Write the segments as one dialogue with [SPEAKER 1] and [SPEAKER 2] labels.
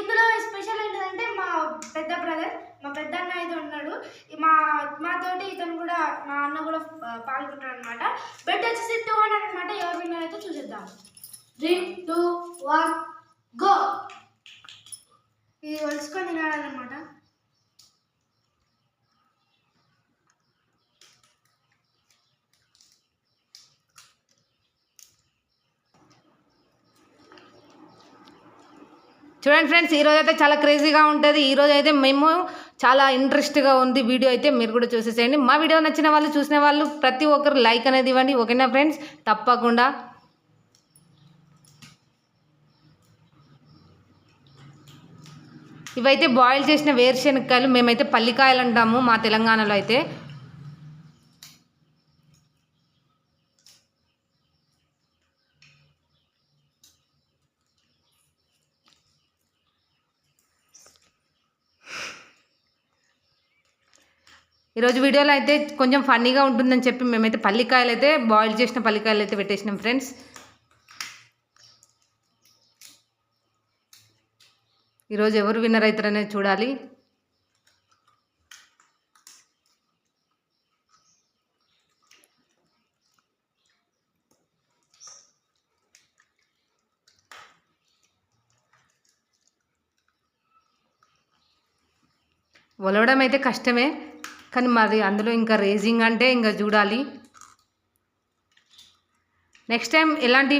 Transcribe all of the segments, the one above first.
[SPEAKER 1] ఇందులో స్పెషల్ ఏంటంటే మా పెద్ద బ్రదర్, మా పెద్ద అన్న అయితే ఉన్నాడు. మాతోటి ఇతను కూడా, మా అన్న కూడా పాల్గొంటాడు అనమాట. బెట్ వచ్చేసి 200 అనమాట. ఎవరు విన్నర్ అయితే చూసేద్దాం. 3, 2, 1 గో. ఇది వలుసుకొని తినాలన్నమాట.
[SPEAKER 2] చూడండి ఫ్రెండ్స్, ఈరోజు అయితే చాలా క్రేజీగా ఉంటుంది. ఈరోజు అయితే మేము చాలా ఇంట్రెస్ట్గా ఉంది వీడియో అయితే, మీరు కూడా చూసేసేయండి. మా వీడియో నచ్చిన వాళ్ళు, చూసిన వాళ్ళు ప్రతి ఒక్కరు లైక్ అనేది ఇవ్వండి, ఓకేనా ఫ్రెండ్స్? తప్పకుండా. ఇవైతే బాయిల్ చేసిన వేరుశనక్కాయలు, మేమైతే పల్లికాయలు అంటాము మా తెలంగాణలో అయితే. ఈరోజు వీడియోలో అయితే కొంచెం ఫన్నీగా ఉంటుందని చెప్పి మేమైతే పల్లికాయలు అయితే, బాయిల్ చేసిన పల్లికాయలు అయితే పెట్టేసినాం ఫ్రెండ్స్. ఈరోజు ఎవరు విన్నర్ అవుతారనేది చూడాలి. ఒలవడం అయితే కష్టమే, కానీ మరి అందులో ఇంకా రేజింగ్ అంటే ఇంకా చూడాలి. నెక్స్ట్ టైం ఎలాంటి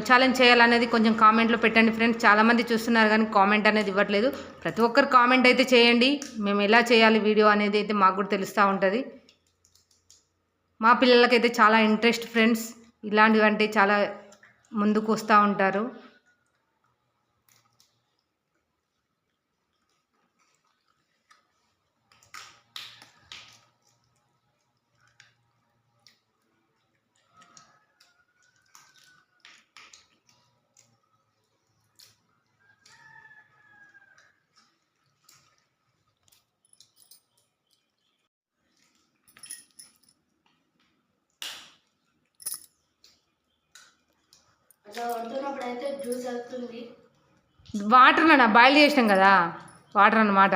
[SPEAKER 2] ఛాలెంజ్ చేయాలనేది కొంచెం కామెంట్లో పెట్టండి ఫ్రెండ్స్. చాలామంది చూస్తున్నారు కానీ కామెంట్ అనేది ఇవ్వట్లేదు. ప్రతి ఒక్కరు కామెంట్ అయితే చేయండి. మేము ఎలా చేయాలి వీడియో అనేది అయితే మాకు కూడా తెలుస్తూ ఉంటుంది. మా పిల్లలకైతే చాలా ఇంట్రెస్ట్ ఫ్రెండ్స్, ఇలాంటివంటే చాలా ముందుకు వస్తూ ఉంటారు.
[SPEAKER 1] అయితే జ్యూస్ అవుతుంది.
[SPEAKER 2] వాటర్ అన్న బాయిల్ చేసినాం కదా, వాటర్ అన్నమాట,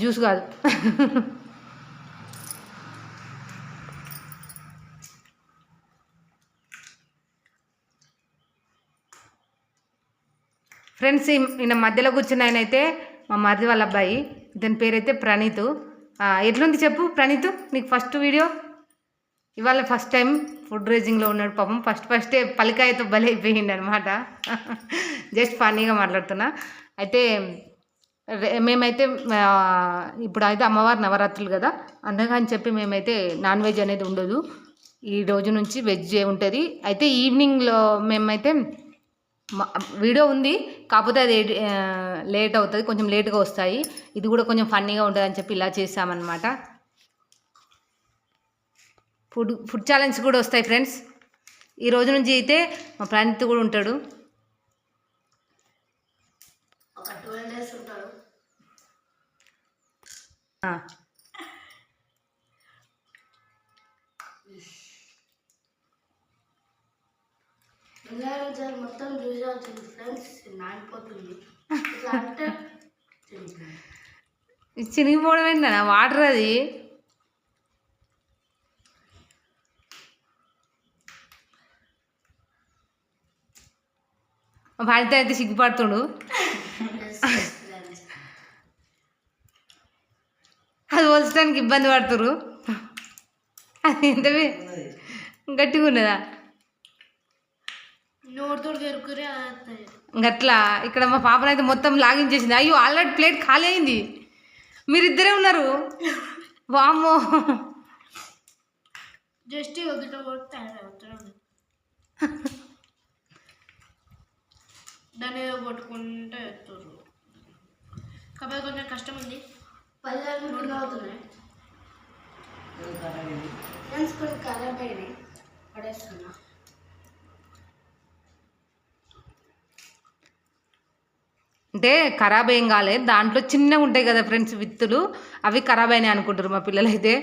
[SPEAKER 2] జ్యూస్ కాదు. ఫ్రెండ్స్, ఈయన మధ్యలో కూర్చున్న ఆయన అయితే మా మరిది వాళ్ళ అబ్బాయి. ఇతని పేరైతే ప్రణీత్. ఎట్లుంది చెప్పు ప్రణీత్, నీకు ఫస్ట్ వీడియో? ఇవాళ ఫస్ట్ టైం ఫుడ్ రేజింగ్లో ఉన్నాడు పాపం. ఫస్టే పలికాయతో బలి అయిపోయింది అనమాట. జస్ట్ ఫన్నీగా మాట్లాడుతున్నా. అయితే మేమైతే ఇప్పుడు అయితే అమ్మవారి నవరాత్రులు కదా, అందుకని చెప్పి మేమైతే నాన్ వెజ్ అనేది ఉండదు. ఈ రోజు నుంచి వెజ్ ఉంటుంది. అయితే ఈవినింగ్లో మేమైతే వీడియో ఉంది, కాకపోతే అది లేట్ అవుతుంది, కొంచెం లేట్గా వస్తాయి. ఇది కూడా కొంచెం ఫన్నీగా ఉంటుంది అని చెప్పి ఇలా చేసామన్నమాట. ఫుడ్ ఛాలెంజ్ కూడా వస్తాయి ఫ్రెండ్స్. ఈ రోజు నుంచి అయితే మా ప్రణీత్ కూడా ఉంటాడు.
[SPEAKER 1] ఒక 12 days ఉంటాడు. మొత్తం జ్యూస్ అవుతుంది ఫ్రెండ్స్, నానిపోతుంది.
[SPEAKER 2] చినిగిపోవడం ఏంటన్నా, వాటర్ అది. భార్యతో అయితే సిగ్గుపడుతుడు. అది వలచడానికి ఇబ్బంది పడుతురు. అది ఎంత గట్టిగా ఉన్నదా, గట్లా. ఇక్కడ మా పాపనైతే మొత్తం లాగించేసింది. అయ్యో, ఆల్రెడీ ప్లేట్ ఖాళీ అయింది. మీరిద్దరే ఉన్నారు. వామ్మో,
[SPEAKER 1] జస్ట్ దాన్ని కొట్టుకుంటే ఎత్తురు. కాబట్టి కొంచెం కష్టం ఉంది. 10 అవుతున్నాయి ఫ్రెండ్స్, కొన్ని ఖరాబ్ అయినాయి, పడేస్తున్నా.
[SPEAKER 2] అంటే ఖరాబ్ ఏం కాలేదు, దాంట్లో చిన్నగా ఉంటాయి కదా ఫ్రెండ్స్ విత్తులు, అవి ఖరాబ్ అయినాయి అనుకుంటారు మా పిల్లలు. అయితే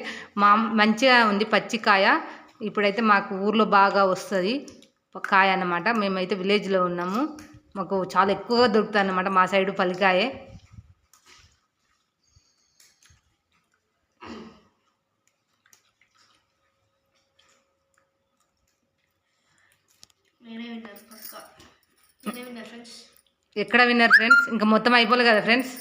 [SPEAKER 2] మంచిగా ఉంది పచ్చికాయ. ఇప్పుడైతే మాకు ఊర్లో బాగా వస్తుంది కాయ అన్నమాట. మేమైతే విలేజ్లో ఉన్నాము. మాకు చాలా ఎక్కువగా దొరుకుతుంది అన్నమాట మా సైడు పల్లికాయ. ఎక్కడ విన్నారు ఫ్రెండ్స్? ఇంకా మొత్తం అయిపోలే కదా ఫ్రెండ్స్.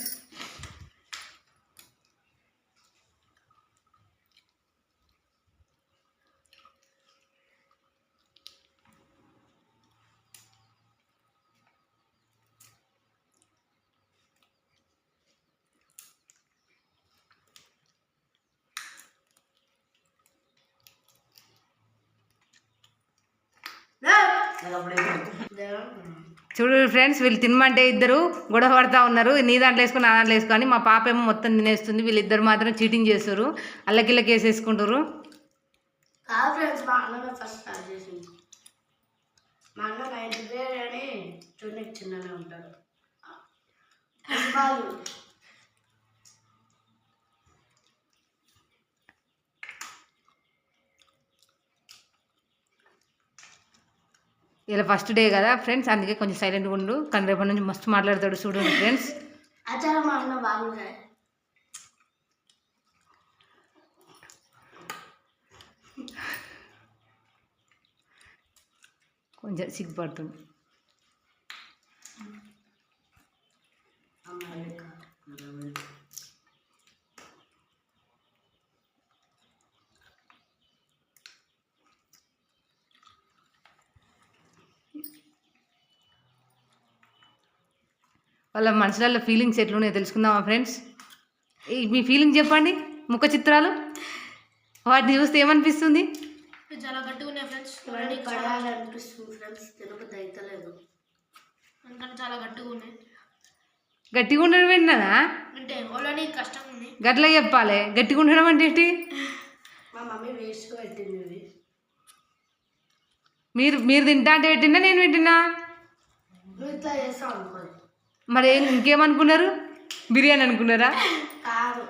[SPEAKER 2] చూడు ఫ్రెండ్స్, వీళ్ళు తినమంటే ఇద్దరు గొడవ పడతా ఉన్నారు. నీ దాంట్లో వేసుకొని నా దాంట్లో వేసుకొని. మా పాప ఏమో మొత్తం తినేస్తుంది, వీళ్ళిద్దరు మాత్రం చీటింగ్ చేస్తారు, అల్లకిల్లకి వేసేసుకుంటారు.
[SPEAKER 1] ఫ్రెండ్స్ మా అన్న ఫస్ట్ స్టార్ట్ చేసింది. మా అన్న 9th grade అని చూడడానికి చిన్నగా ఉంటాడు.
[SPEAKER 2] ఇలా ఫస్ట్ డే కదా ఫ్రెండ్స్, అందుకే కొంచెం సైలెంట్గా ఉండు. కానీ రేపటి నుంచి మస్తు మాట్లాడతాడు చూడండి ఫ్రెండ్స్.
[SPEAKER 1] ఆచారం మా అన్న బాగుంటాయి.
[SPEAKER 2] కొంచెం సిగ్గుపడుతుంది. వాళ్ళ మనసులలో ఫీలింగ్స్ ఎట్లున్నాయో తెలుసుకుందామా ఫ్రెండ్స్? మీ ఫీలింగ్ చెప్పండి. ముఖ చిత్రాలు వాటిని చూస్తే ఏమనిపిస్తుంది?
[SPEAKER 1] చాలా గట్టిగా ఉన్నాయి ఫ్రెండ్స్. కడాలనిపిస్తుంది ఫ్రెండ్స్. తినబుద్ధి అయితలేదు, అందుకని చాలా గట్టిగా ఉన్నాయి.
[SPEAKER 2] గట్టిగా ఉండడం ఏంటన్నా
[SPEAKER 1] అంటే ఓలని కష్టంగా ఉంది.
[SPEAKER 2] గట్లా చెప్పాలి. గట్టిగా ఉండడం అంటే ఏంటి?
[SPEAKER 1] మా మమ్మీ వేస్ట్గా పెట్టింది.
[SPEAKER 2] మీరు తింటా అంటే పెట్టినా నేను పెట్టినా?
[SPEAKER 1] నువ్వు ఇట్లా చేస్తావు అనుకోలేదు.
[SPEAKER 2] మరి ఇంకేమనుకున్నారు? బిర్యానీ అనుకున్నారా?
[SPEAKER 1] కాదు,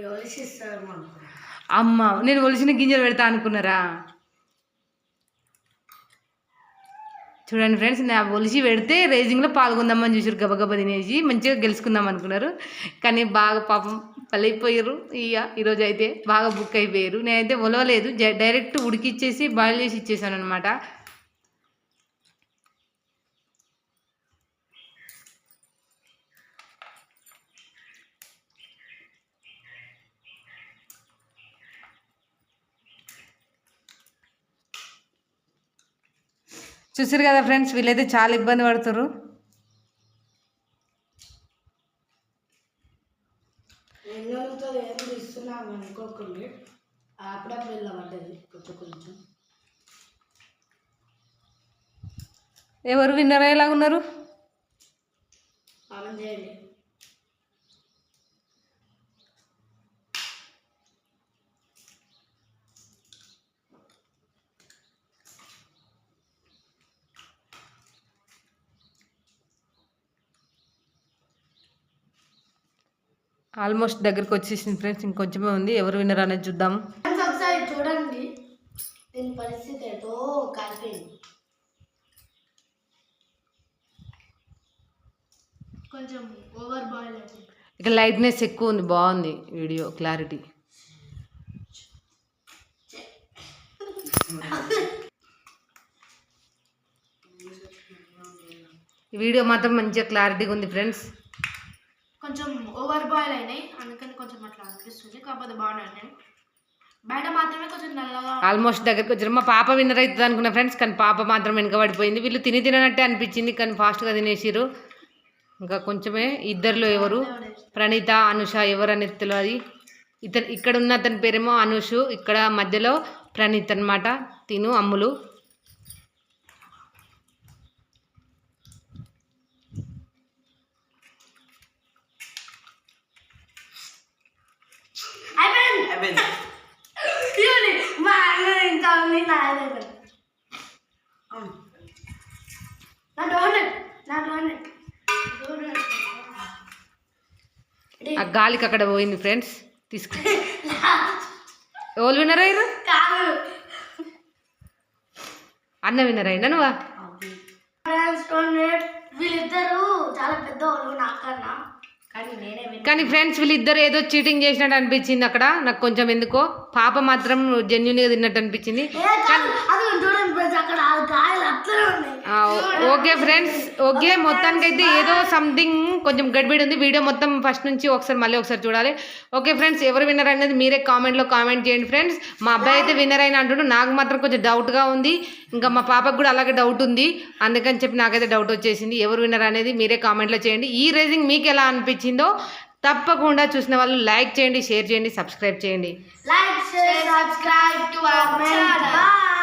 [SPEAKER 1] ఒలిసిస్తాము అనుకున్నా.
[SPEAKER 2] అమ్మ, నేను ఒలిసిన గింజలు పెడతా అనుకున్నారా? చూడండి ఫ్రెండ్స్, నా ఒలిసి పెడితే రేజింగ్లో పాల్గొందామని చూసారు. గబగబా తినేసి మంచిగా గెలుచుకుందాం అనుకున్నారు. కానీ బాగా పాపం పలైపోయారు. ఈరోజు అయితే బాగా బుక్ అయిపోయారు. నేనైతే ఒలవలేదు, డైరెక్ట్ ఉడికిచ్చేసి బాయిల్ చేసి ఇచ్చేసాను అనమాట. చూసారు కదా ఫ్రెండ్స్, వీళ్ళైతే చాలా ఇబ్బంది పడుతారు. ఎవరు విన్నర్ అయ్యేలాగా ఉన్నారు? ఆల్మోస్ట్ దగ్గరికి వచ్చేసింది ఫ్రెండ్స్, ఇంకొంచెమే ఉంది. ఎవరు విన్నర్ అనేది చూద్దాం.
[SPEAKER 1] ఒకసారి చూడండి, దీని పరిస్థితి ఏదో కాలిపోయింది. కొంచెం ఓవర్ బాయిల్ అయిపోయింది.
[SPEAKER 2] ఇక లైట్నెస్ ఎక్కువ ఉంది, బాగుంది వీడియో క్లారిటీ. ఈ వీడియో మాత్రం మంచిగా క్లారిటీగా ఉంది ఫ్రెండ్స్.
[SPEAKER 1] కొంచెం ఓవర్ బాయిల్ అయినాయి, అందుకని కొంచెం అట్లా అనిపిస్తుంది. కాకపోతే బాగున్నాయి. బయట మాత్రమే కొంచెం నల్లగా.
[SPEAKER 2] ఆల్మోస్ట్ దగ్గరికి వచ్చారు. మా పాప విన్నర్ అవుతుంది అనుకున్న ఫ్రెండ్స్, కానీ పాప మాత్రం వెనకబడిపోయింది. వీళ్ళు తినట్టే అనిపించింది, కానీ ఫాస్ట్గా తినేసిరు. ఇంకా కొంచెమే. ఇద్దరిలో ఎవరు, ప్రణీత, అనుష ఎవరు అనేది తెలియదు. ఇక్కడ ఉన్న అతని పేరేమో అనుషు, ఇక్కడ మధ్యలో ప్రణీత్ అనమాట. తిను అమ్ములు. ఆ గాలికి అక్కడ పోయింది ఫ్రెండ్స్. తీసుకు ఎవరు విన్నర్ అయ్యారు? అన్న విన్నర్ అయినా నువ్వా? కానీ ఫ్రెండ్స్ వీళ్ళిద్దరు ఏదో చీటింగ్ చేసినట్టు అనిపించింది అక్కడ నాకు కొంచెం ఎందుకో పాప మాత్రం జెన్యున్గా తిన్నట్టు అనిపించింది ఓకే ఫ్రెండ్స్ ఓకే మొత్తానికైతే ఏదో సంథింగ్ కొంచెం గడిబిడి ఉంది వీడియో మొత్తం ఫస్ట్ నుంచి మళ్ళీ ఒకసారి చూడాలి ఓకే ఫ్రెండ్స్ ఎవరు విన్నర్ అనేది మీరే కామెంట్లో కామెంట్ చేయండి ఫ్రెండ్స్ మా అబ్బాయి అయితే విన్నర్ అయిన అంటుండు నాకు మాత్రం కొంచెం డౌట్గా ఉంది ఇంకా మా పాపకు కూడా అలాగే డౌట్ ఉంది అందుకని చెప్పి నాకైతే డౌట్ వచ్చేసింది ఎవరు విన్నర్ అనేది మీరే కామెంట్లో చేయండి ఈ రేసింగ్ మీకు ఎలా అనిపించిందో తప్పకుండా చూసిన వాళ్ళు లైక్ చేయండి షేర్ చేయండి సబ్స్క్రైబ్ చేయండి
[SPEAKER 1] Like, share, subscribe to our channel. Bye.